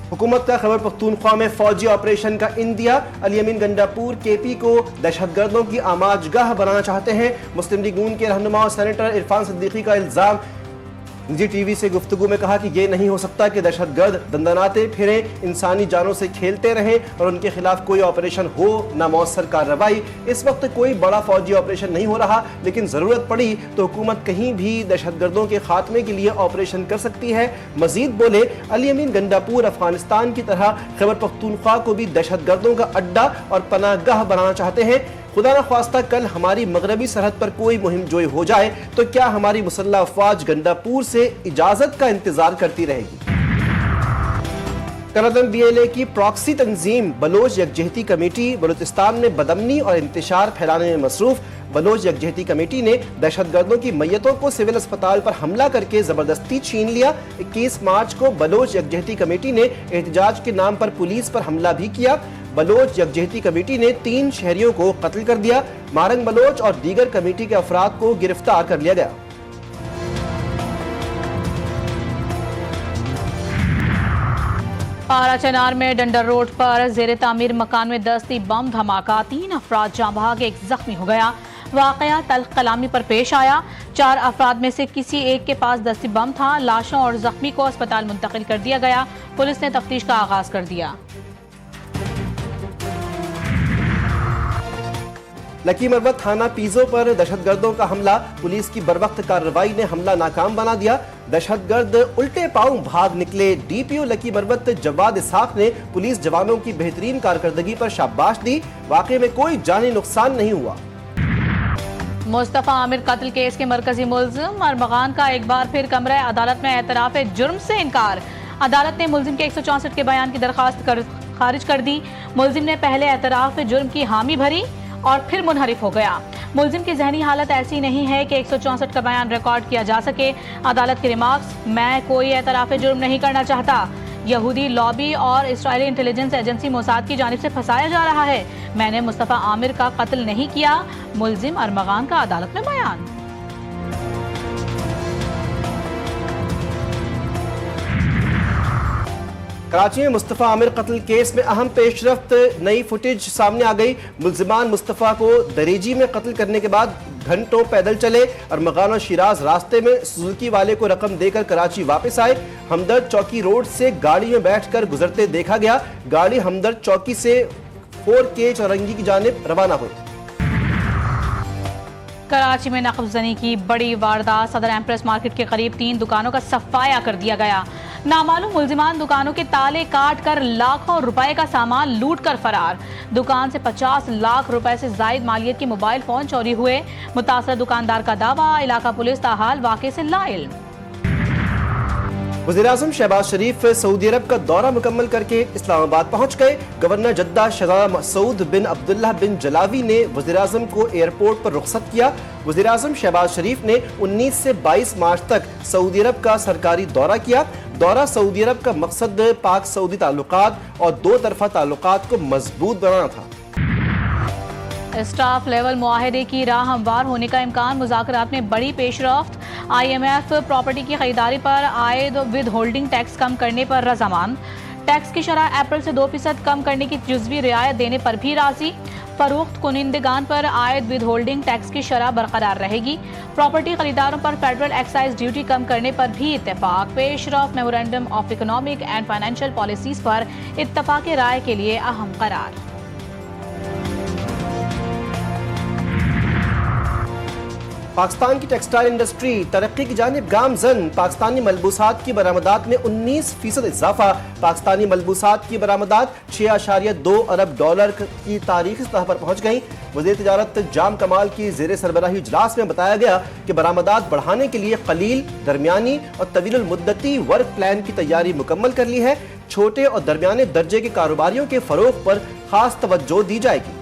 हुकूमत का खैबर पख्तूनख्वा में फौजी ऑपरेशन का इंदिया। अली अमीन गंडापुर केपी को दहशतगर्दों की आमाजगाह बनाना चाहते हैं। मुस्लिम लीग नून के रहनुमा और सेनेटर इरफान सिद्दीकी का इल्जाम। निजी टीवी से गुफ्तगू में कहा कि ये नहीं हो सकता कि दहशतगर्द दंदनाते फिरें, इंसानी जानों से खेलते रहें और उनके खिलाफ कोई ऑपरेशन हो ना मौसर कार्रवाई। इस वक्त कोई बड़ा फौजी ऑपरेशन नहीं हो रहा, लेकिन ज़रूरत पड़ी तो हुकूमत कहीं भी दहशतगर्दों के खात्मे के लिए ऑपरेशन कर सकती है। मजीद बोले, अली अमीन गंडापुर अफगानिस्तान की तरह खैबर पख्तूनख्वा को भी दहशतगर्दों का अड्डा और पनाहगाह बनाना चाहते हैं। खुदा न ख्वास्ता कल हमारी मगरबी सरहद पर कोई मुहिम जोई हो जाए तो क्या हमारी मुसल्लह अफवाज गंडापुर से इजाजत का इंतजार करती रहेगी? करदम BLA की प्रॉक्सी तंजीम बलोच यकजहती कमेटी बलूचिस्तान में बदमनी और इंतशार फैलाने में मसरूफ। बलोच यकजहती कमेटी ने दहशतगर्दों की मैयतों को सिविल अस्पताल पर हमला करके जबरदस्ती छीन लिया। 21 मार्च को बलोच यकजहती कमेटी ने एहतजाज के नाम पर पुलिस पर हमला भी किया। बलोच यकजहती कमेटी ने 3 शहरियों को कत्ल कर दिया। मारंग बलोच और दीगर कमेटी के अफराद को गिरफ्तार कर लिया गया। पारा चनार में डंडर रोड पर जेर तामीर मकान में दस्ती बम धमाका, 3 अफराद जाँ बहक, 1 जख्मी हो गया। वाकया तल्ख कलामी पर पेश आया। 4 अफराद में से किसी एक के पास दस्ती बम था। लाशों और जख्मी को अस्पताल मुंतकिल कर दिया गया। पुलिस ने तफ्तीश का आगाज कर दिया। लकी मरवत थाना पीजो पर दहशतगर्दों का हमला। पुलिस की बरवक्त कार्रवाई ने हमला नाकाम बना दिया। दहशतगर्द उल्टे पांव भाग निकले। DPO लकी मरवत जवाद इसहाक ने पुलिस जवानों की बेहतरीन कारकर्दगी पर शाबाश दी। वाकये में कोई जानी नुकसान नहीं हुआ। मुस्तफा आमिर कत्ल केस के मरकजी मुल्जिम अरमगान का एक बार फिर कमरा अदालत में एतराफ जुर्म से इनकार। अदालत ने मुल्जिम के 164 के बयान की दरखास्त खारिज कर दी। मुल्जिम ने पहले एतराफ जुर्म की हामी भरी और फिर मुनहरिफ हो गया। मुल्जिम की जहनी हालत ऐसी नहीं है कि 164 का बयान रिकॉर्ड किया जा सके। अदालत के रिमार्क्स, मैं कोई एतराफ जुर्म नहीं करना चाहता। यहूदी लॉबी और इस्राएली इंटेलिजेंस एजेंसी मोसाद की जानिब से फंसाया जा रहा है। मैंने मुस्तफा आमिर का कत्ल नहीं किया। मुल्जिम अरमगान का अदालत में बयान। कराची में मुस्तफा आमिर कत्ल केस में अहम पेशरफ्त, नई फुटेज सामने आ गई। मुल्जिमान मुस्तफा को दरेजी में कत्ल करने के बाद घंटों पैदल चले। अरमगान और शिराज रास्ते में सुजुकी वाले को रकम देकर कराची वापस आए। हमदर्द चौकी रोड से गाड़ी में बैठकर गुजरते देखा गया। गाड़ी हमदर्द चौकी से 4K चौरंगी की जानिब रवाना हुई। कराची में नक़बज़नी की बड़ी वारदात। सदर एम्प्रेस मार्केट के करीब 3 दुकानों का सफाया कर दिया गया। नामालूम मुल्जिमान दुकानों के ताले काट कर लाखों रुपए का सामान लूट कर फरार। दुकान से 50 लाख रुपए से जायद मालियत के मोबाइल फोन चोरी हुए। मुतासर दुकानदार का दावा, इलाका पुलिस ताहाल वाक़े से लाइल। वज़ीर-ए-आज़म शहबाज शरीफ सऊदी अरब का दौरा मुकम्मल करके इस्लामाबाद पहुंच गए। गवर्नर जद्दा शहज़ादा मसूद बिन अब्दुल्लाह बिन जलावी ने वज़ीर-ए-आज़म को एयरपोर्ट पर रुखसत किया। वज़ीर-ए-आज़म शहबाज शरीफ ने 19 से 22 मार्च तक सऊदी अरब का सरकारी दौरा किया। दौरा सऊदी अरब का मकसद पाक सऊदी ताल्लुकात और 2 तरफ़ा ताल्लुकात को मजबूत बनाना था। स्टाफ लेवल मुआहदे की राह हमवार होने का इम्कान। मुज़ाकरात में बड़ी पेशरफ्त। IMF प्रॉपर्टी की खरीदारी पर आयद विद होल्डिंग टैक्स कम करने पर रजामंद। टैक्स की शरह अप्रैल से 2% कम करने की जुज़वी रियायत देने पर भी राजी। फरोख्त कुनिंदगान पर आयद विद होल्डिंग टैक्स की शरह बरकरार रहेगी। प्रॉपर्टी खरीदारों पर फेडरल एक्साइज ड्यूटी कम करने पर भी इत्तेफाक। पेशरफ memorandum of economic and financial policies पर इत्तफाक राय के लिए अहम करार। पाकिस्तान की टेक्सटाइल इंडस्ट्री तरक्की की जानिब गामजन। पाकिस्तानी मलबूसात की बरामदात में 19% इजाफा। पाकिस्तानी मलबूसात की बरामदात $6.2 अरब की तारीखी सतह पर पहुंच गई। वज़ीर तिजारत जाम कमाल की ज़ेर सरबराही इजलास में बताया गया कि बरामदात बढ़ाने के लिए कलील, दरमियानी और तवील मुद्दती वर्क प्लान की तैयारी मुकम्मल कर ली है। छोटे और दरमियाने दर्जे के कारोबारियों के फरोग पर खास तवज्जो दी जाएगी।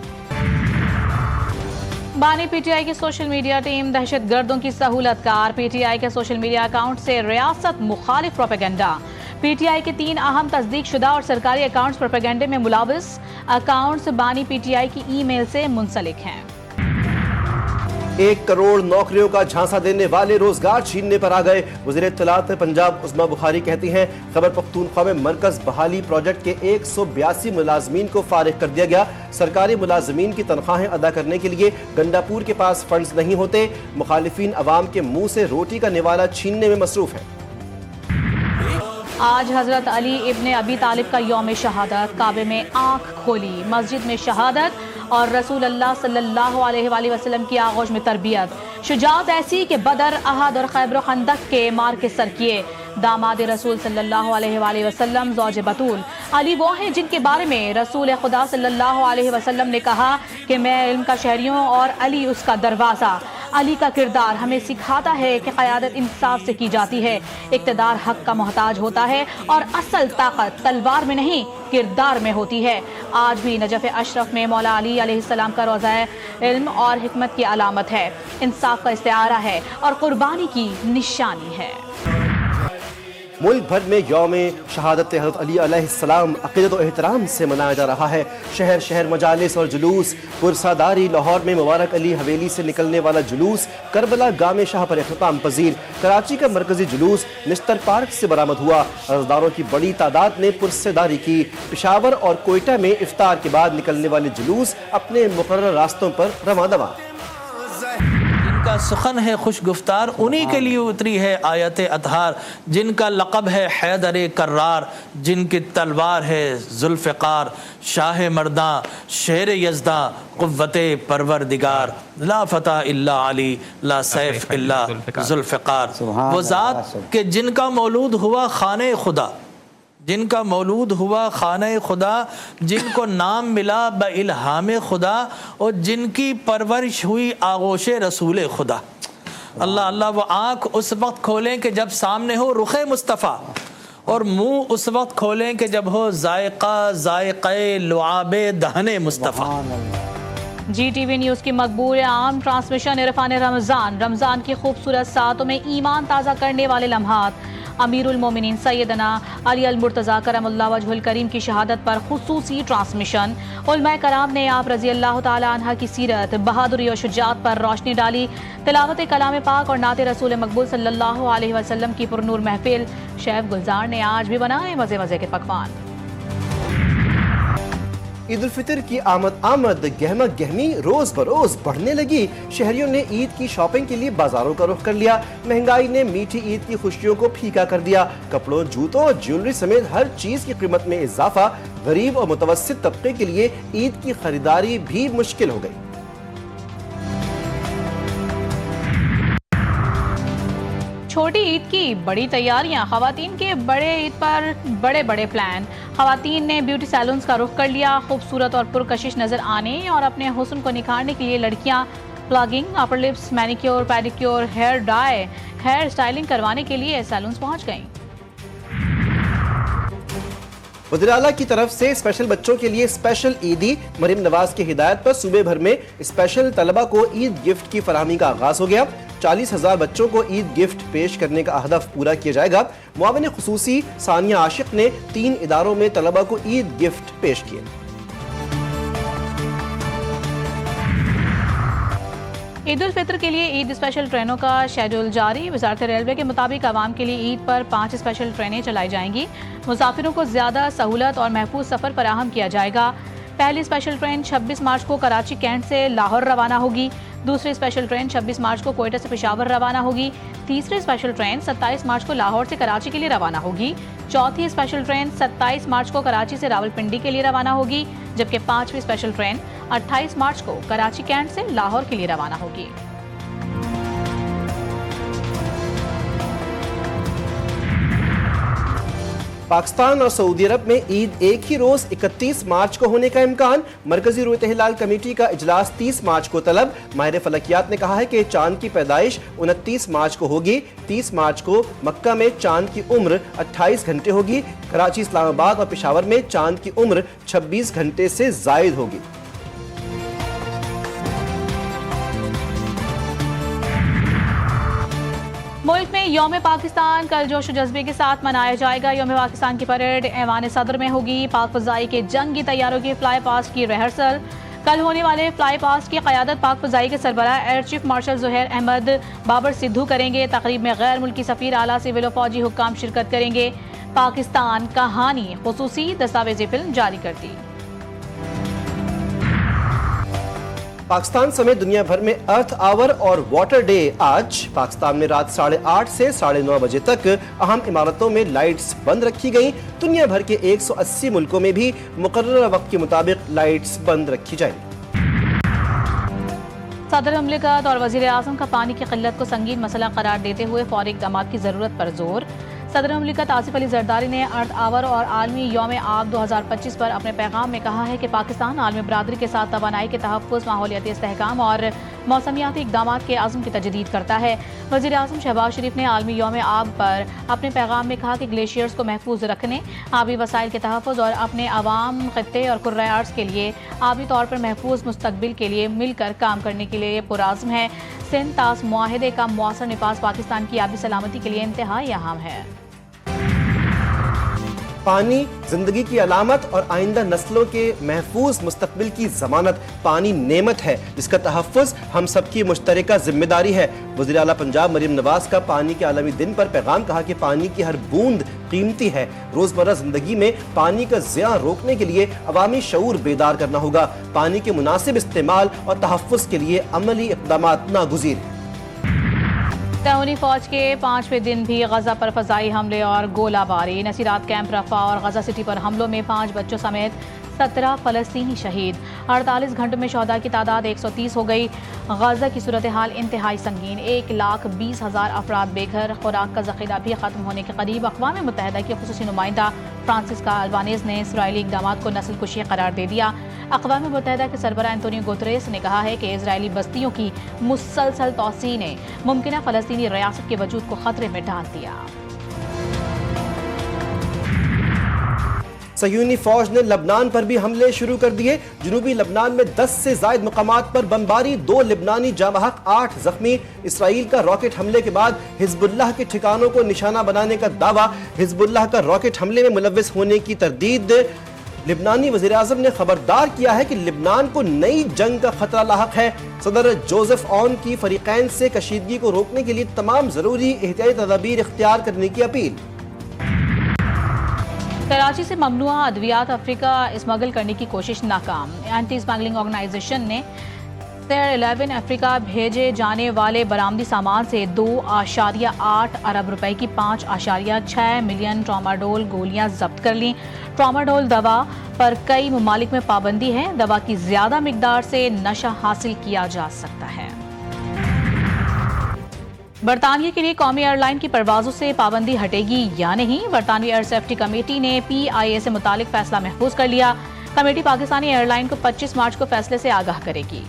बानी PTI की सोशल मीडिया टीम दहशत गर्दों की सहूलत कार। PTI के सोशल मीडिया अकाउंट से रियासत मुखालिफ प्रोपेगेंडा। PTI के 3 अहम तस्दीक शुदा और सरकारी अकाउंट्स प्रोपेगेंडे में मुलाविस। अकाउंट्स बानी PTI की ईमेल से मुंसलिक हैं। 1 करोड़ नौकरियों का झांसा देने वाले रोजगार छीनने पर आ गए। वज़ीर इत्तलात पंजाब उस्मा बुखारी कहती हैं, खैबर पख्तूनख्वा में मरकज बहाली प्रोजेक्ट के 182 मुलाजमीन को फारिग कर दिया गया। सरकारी मुलाजमीन की तनख्वाहें अदा करने के लिए गंडापुर के पास फंड्स नहीं होते। मुखालिफिन अवाम के मुंह से रोटी का निवाला छीनने में मसरूफ है। आज हजरत अली इब्ने अबी तालिब का यौम शहादत, काबे में आंख खोली, मस्जिद में शहादत और रसूल अल्लाह सल्लल्लाहु अलैहि वसल्लम की आगोश में तरबियत। शुजाअत ऐसी कि बदर, अहद और खैबर खंदक के मार के सर किए। दामाद रसूल सल्लल्लाहु अलैहि वसल्लम ज़ौज बतूल अली वो हैं जिनके बारे में रसूल खुदा सल्लल्लाहु अलैहि वसल्लम ने कहा कि मैं इल्म का शहरी हूँ और अली उसका दरवाज़ा। अली का किरदार हमें सिखाता है कि क़यादत इंसाफ से की जाती है, इक़्तिदार हक़ का मोहताज होता है और असल ताकत तलवार में नहीं किरदार में होती है। आज भी नजफ़ अशरफ में मौला अली अलैहिस्सलाम का रोज़ा इल्म और हिकमत की अलामत है, इंसाफ का इस्तिआरा है और कुर्बानी की निशानी है। मुल्क भर में यौम शहादत हज़रत अली अलैहिस्सलाम अक़ीदत और एहतराम से मनाया जा रहा है। शहर शहर मजालिस और जुलूस पुरसादारी। लाहौर में मुबारक अली हवेली से निकलने वाला जुलूस करबला गाम शाह पर इख्तिताम पजीर। कराची का मरकजी जुलूस निश्तर पार्क से बरामद हुआ। अर्ज़दारों की बड़ी तादाद ने पुरसेदारी की। पेशावर और कोयटा में इफ्तार के बाद निकलने वाले जुलूस अपने मुकर्रर रास्तों पर रवां दवा। जिनका सुखन है खुश गुफ्तार, उन्हीं के लिए उतरी है आयत अतहार। जिनका लक़ब है हैदर कर्रार, जिनकी तलवार है जुल्फ़िकार। शाह मर्दा शेर यज़दा क़ुव्वते परवरदिगार। ला फ़तह इल्ला अली, ला सैफ इल्ला जुल्फ़िकार। वो ज़ात के जिनका मौलूद हुआ खाने खुदा, जिनका मौलूद हुआ खाने खुदा, जिनको नाम मिला ब इल्हाम खुदा और जिनकी परवरिश हुई आगोश रसूल खुदा। अल्लाह अल्लाह। वो आँख उस वक्त खोलें कि जब सामने हो रुख़ मुस्तफ़ा, और मुंह उस वक्त खोलें कि जब हो ज़ायक़े लुआबे दहने मुस्तफ़ा। GTV न्यूज़ की मकबूल आम ट्रांसमिशन इरफान रमज़ान। रमज़ान की खूबसूरत सातों में ईमान ताज़ा करने वाले लम्हात। अमीरुल मोमिनीन सैयदना अली अल मुर्तज़ा करमुल्लाह वजहुल करीम की शहादत पर खुसूसी ट्रांसमिशन। उलमाए कराम ने आप रज़ी अल्लाह ताला अन्हा की सीरत, बहादुरी और शुजाअत पर रोशनी डाली। तिलावत कलाम पाक और नाते रसूल मकबूल सल्लल्लाहु अलैहि वसल्लम की पुरनूर महफिल। शेफ गुलजार ने आज भी बनाए मज़े मज़े के पकवान। ईद उल फितर की आमद गहमा गहमी रोज बरोज बढ़ने लगी। शहरियों ने ईद की शॉपिंग के लिए बाजारों का रुख कर लिया। महंगाई ने मीठी ईद की खुशियों को फीका कर दिया। कपड़ों, जूतों और ज्वेलरी समेत हर चीज की कीमत में इजाफा। गरीब और मुतवस्सित तबके के लिए ईद की खरीदारी भी मुश्किल हो गई। छोटी ईद की बड़ी तैयारियां, खवातीन के बड़े ईद पर बड़े बड़े प्लान। खवातीन ने ब्यूटी सैलून्स का रुख कर लिया। खूबसूरत और पुरकशिश नजर आने और अपने हुस्न को निखारने के लिए लड़कियां plucking, upper lips, manicure, pedicure, hair dye, hair styling करवाने के लिए सैलून्स पहुंच गईं। वज़ीर आला की तरफ से स्पेशल बच्चों के लिए स्पेशल ईदी। मरीम नवाज की हिदायत पर सूबे भर में स्पेशल तलबा को ईद गिफ्ट की फराहमी का आगाज हो गया। 40,000 बच्चों को ईद गिफ्ट पेश करने का हदफ पूरा किया जाएगा। मुआविन खुसूसी सानिया आशिक ने 3 इदारों में तलबा को ईद गिफ्ट पेश किए। ईद उल फितर के लिए ईद स्पेशल ट्रेनों का शेड्यूल जारी। वज़ारत रेलवे के मुताबिक आवाम के लिए ईद पर 5 स्पेशल ट्रेनें चलाई जाएंगी। मुसाफिरों को ज़्यादा सहूलत और महफूज सफ़र फराहम किया जाएगा। पहली स्पेशल ट्रेन 26 मार्च को कराची कैंट से लाहौर रवाना होगी। दूसरी स्पेशल ट्रेन 26 मार्च को कोयटा से पेशावर रवाना होगी। तीसरी स्पेशल ट्रेन 27 मार्च को लाहौर से कराची के लिए रवाना होगी। चौथी स्पेशल ट्रेन 27 मार्च को कराची से रावलपिंडी के लिए रवाना होगी, जबकि 5वीं स्पेशल ट्रेन 28 मार्च को कराची कैंट से लाहौर के लिए रवाना होगी। पाकिस्तान और सऊदी अरब में ईद एक ही रोज 31 मार्च को होने का इम्कान। मरकजी रूयत हिलाल कमेटी का इजलास 30 मार्च को तलब। माहिर फलकियात ने कहा है कि चांद की पैदाइश 29 मार्च को होगी। 30 मार्च को मक्का में चांद की उम्र 28 घंटे होगी। कराची, इस्लामाबाद और पेशावर में चांद की उम्र 26 घंटे से जायद होगी। मुल्क में यौम पाकिस्तान कल जोश जज्बे के साथ मनाया जाएगा। यौम पाकिस्तान की परेड ऐवान सदर में होगी। पाक फ़ज़ाई के जंगी तैयारों की फ्लाई पास्ट की रिहर्सल। कल होने वाले फ्लाई पास्ट की क़यादत पाक फ़ज़ाई के सरबराह air chief marshal Zuhair Ahmed Babar Sidhu करेंगे। तकरीब में गैर मुल्की सफ़ीर, आला सिविल व फ़ौजी हुक्काम शिरकत करेंगे। पाकिस्तान कहानी ख़ुसूसी दस्तावेज़ी फिल्म जारी कर दी। पाकिस्तान समेत दुनिया भर में अर्थ आवर और वाटर डे आज। पाकिस्तान में रात 8:30 से 9:30 बजे तक अहम इमारतों में लाइट्स बंद रखी गईं। दुनिया भर के 180 मुल्कों में भी मुकर्रर वक्त के मुताबिक लाइट्स बंद रखी जाएंगी। सदर मुमलिकत और वज़ीर आज़म का पानी की किल्लत को संगीन मसला करार देते हुए फौरी इक़दामात की ज़रूरत पर जोर। सदर मुमलिकत आसिफ अली ज़रदारी ने अर्थ आवर और आलमी यौम आब 2025 पर अपने पैगाम में कहा है कि पाकिस्तान आलमी बरादरी के साथ तवानाई के तहफ़्फ़ुज़, माहौलियाती इस्तेहकाम और मौसमियाती इक़दामात के अज़्म की तजदीद करता है। वज़ीर आज़म शहबाज शरीफ ने आलमी यौम आब पर अपने पैगाम में कहा कि ग्लेशियर्स को महफूज रखने, आबी वसाइल के तहफ़्फ़ुज़ और अपने अवाम, ख़ित्ते और कुर्राए अर्ज़ के लिए आबी तौर पर महफूज मुस्तक़बिल के लिए मिलकर काम करने के लिए पुरआज़्म है। सिंध तास मुआहिदे का मौसर निफाज़ पाकिस्तान की आबी सलामती के लिए इंतहाई अहम है। पानी जिंदगी की अलामत और आइंदा नस्लों के महफूज मुस्तकबिल की जमानत। पानी नेमत है जिसका तहफ़्फ़ुज़ हम सबकी मुश्तरका जिम्मेदारी है। वज़ीर आला पंजाब मरीम नवाज का पानी के आलमी दिन पर पैगाम, कहा कि पानी की हर बूंद कीमती है। रोज़मर्रा ज़िंदगी में पानी का ज़िया रोकने के लिए अवामी शऊर बेदार करना होगा। पानी के मुनासिब इस्तेमाल और तहफ़्फ़ुज़ के लिए अमली इक़दामात नागुज़ीर हैं। तहूनी फौज के 5वें दिन भी गजा पर फजाई हमले और गोलाबारी। नसीरात कैंप रफा और गजा सिटी पर हमलों में 5 बच्चों समेत 17 फ़लस्तीनी शहीद। 48 घंटों में शहदा की तादाद 130 हो गई। गजा की सूरत हाल इंतहाई संगीन। 1,20,000 अफराद बेघर। खुराक का ज़ख़ीरा भी ख़त्म होने के करीब। अक़वाम मुत्तहिदा के ख़ुसूसी नुमाइंदा फ्रांसिस्का अल्बानीज़ ने इसराइली इक़दामात को नस्ल कुशी करार दे दिया। अक़वाम मुत्तहिदा के सरबराह एंटोनियो गुतरेस ने कहा है कि इजरायली बस्तियों की मुसलसल तोसी ने मुमकिन फ़लस्तीनी रियासत के वजूद को खतरे में डाल दिया। सह्यूनी फौज ने लबनान पर भी हमले शुरू कर दिए। जनूबी लबनान में 10 से ज़ायद मकामात पर बमबारी, 2 लिबनानी जामहक, 8 जख्मी। इसराइल का रॉकेट हमले के बाद हिजबुल्लाह के ठिकानों को निशाना बनाने का दावा। हिजबुल्लाह का रॉकेट हमले में मुलव्विस होने की तरदीद। लिबनानी वज़ीर आज़म ने खबरदार किया है कि लिबनान को नई जंग का खतरा लाहक है। सदर जोसेफ ऑन की फरीकैन से कशीदगी को रोकने के लिए तमाम ज़रूरी एहतियाती तदाबीर इख्तियार करने की अपील। कराची से ममनुआ अद्वियात अफ्रीका स्मगल करने की कोशिश नाकाम। एंटी स्मगलिंग ऑर्गेनाइजेशन ने सेर 11 अफ्रीका भेजे जाने वाले बरामदी सामान से 2.8 अरब रुपए की 5.6 मिलियन ट्रामाडोल गोलियां जब्त कर लीं। ट्रामाडोल दवा पर कई ममालिक में पाबंदी है। दवा की ज्यादा मिकदार से नशा हासिल किया जा सकता है। बरतानिया के लिए कौमी एयरलाइन की परवाजों से पाबंदी हटेगी या नहीं? बरतानवी एयर सेफ्टी कमेटी ने PIA से मुतालिक फैसला महफूज कर लिया। कमेटी पाकिस्तानी एयरलाइन को 25 मार्च को फैसले से आगाह करेगी।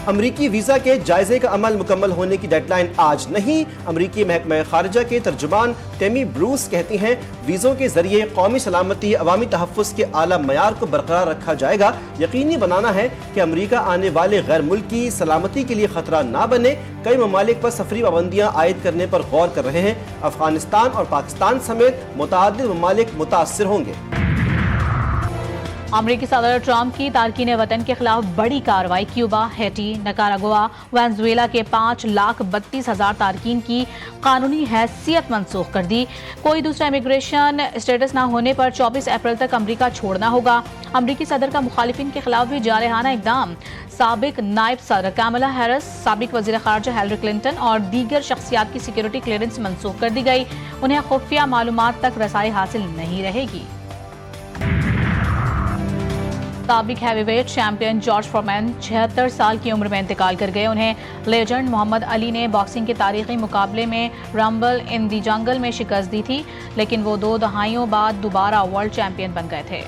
अमरीकी वीज़ा के जायजे का अमल मुकम्मल होने की डेडलाइन आज नहीं। अमरीकी महकमा खारिजा के तर्जुमान टेमी ब्रूस कहती हैं, वीज़ों के जरिए कौमी सलामती, अवामी तहफ़्फ़ुज़ के आला मयार को बरकरार रखा जाएगा। यकीनी बनाना है कि अमरीका आने वाले गैर मुल्की सलामती के लिए खतरा ना बने। कई ममालिक पर सफरी पाबंदियाँ आयद करने पर गौर कर रहे हैं। अफगानिस्तान और पाकिस्तान समेत मुतअद्दिद ममालिक मुतासिर होंगे। अमरीकी सदर ट्रंप की तारकीन वतन के खिलाफ बड़ी कार्रवाई। क्यूबा, हैटी, निकारागुआ, वेनेजुएला के 5,32,000 तारकीन की कानूनी हैसियत मनसूख कर दी। कोई दूसरा इमिग्रेशन स्टेटस न होने पर 24 अप्रैल तक अमरीका छोड़ना होगा। अमरीकी सदर का मुखालिफिन के खिलाफ भी जारहाना इकदाम। साबिक नायब सदर कामला हैरिस, साबिक वज़ीर ख़ारजा हिलरी क्लिंटन और दीगर शख्सियात की सिक्योरिटी क्लियरेंस मनसूख कर दी गई। उन्हें खुफिया मालूमात तक रसाई हासिल नहीं रहेगी। साबिक हैवीवेट चैंपियन जॉर्ज फॉरमैन 76 साल की उम्र में इंतकाल कर गए। उन्हें लेजेंड मोहम्मद अली ने बॉक्सिंग के तारीखी मुकाबले में रंबल इन दी जंगल में शिकस्त दी थी, लेकिन वो 2 दहाइयों बाद दोबारा वर्ल्ड चैंपियन बन गए थे।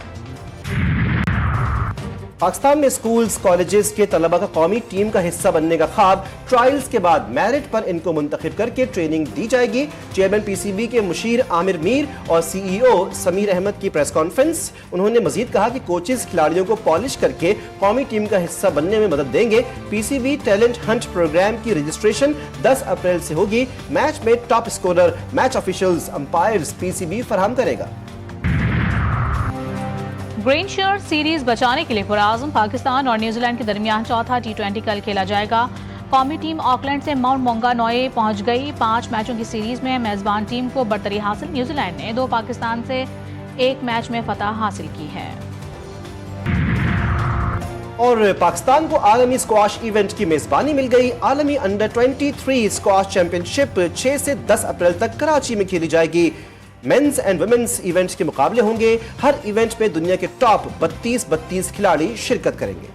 पाकिस्तान में स्कूल्स, कॉलेजेस के तलबा का कौमी टीम का हिस्सा बनने का ख्वाब। ट्रायल्स के बाद मेरिट पर इनको मुंतखब करके ट्रेनिंग दी जाएगी। चेयरमैन PCB के मुशीर आमिर मीर और CEO समीर अहमद की प्रेस कॉन्फ्रेंस। उन्होंने मजीद कहा कि कोचेस खिलाड़ियों को पॉलिश करके कौमी टीम का हिस्सा बनने में मदद देंगे। PCB टैलेंट हंट प्रोग्राम की रजिस्ट्रेशन 10 अप्रैल से होगी। मैच में top scorer, match officials, umpires PCB फराहम करेगा। گرین شرٹ سیریز بچانے کے لیے پرعزم پاکستان اور نیوزی لینڈ کے درمیان چوتھا T20 کل کھیلا جائے گا۔ قومی ٹیم آکلینڈ سے ماؤنٹ مونگانوئے پہنچ گئی۔ 5 میچوں کی سیریز میں میزبان ٹیم کو برتری حاصل، نیوزی لینڈ نے 2 پاکستان سے 1 میچ میں فتح حاصل کی ہے۔ اور پاکستان کو عالمی اسکواش ایونٹ کی میزبانی مل گئی۔ عالمی انڈر 23 اسکواش چیمپئن شپ 6 سے 10 اپریل تک کراچی میں کھیلی جائے گی۔ مینز اینڈ ویمنز ایونٹس کے مقابلے ہوں گے۔ ہر ایونٹ میں دنیا کے ٹاپ 32 کھلاڑی شرکت کریں گے۔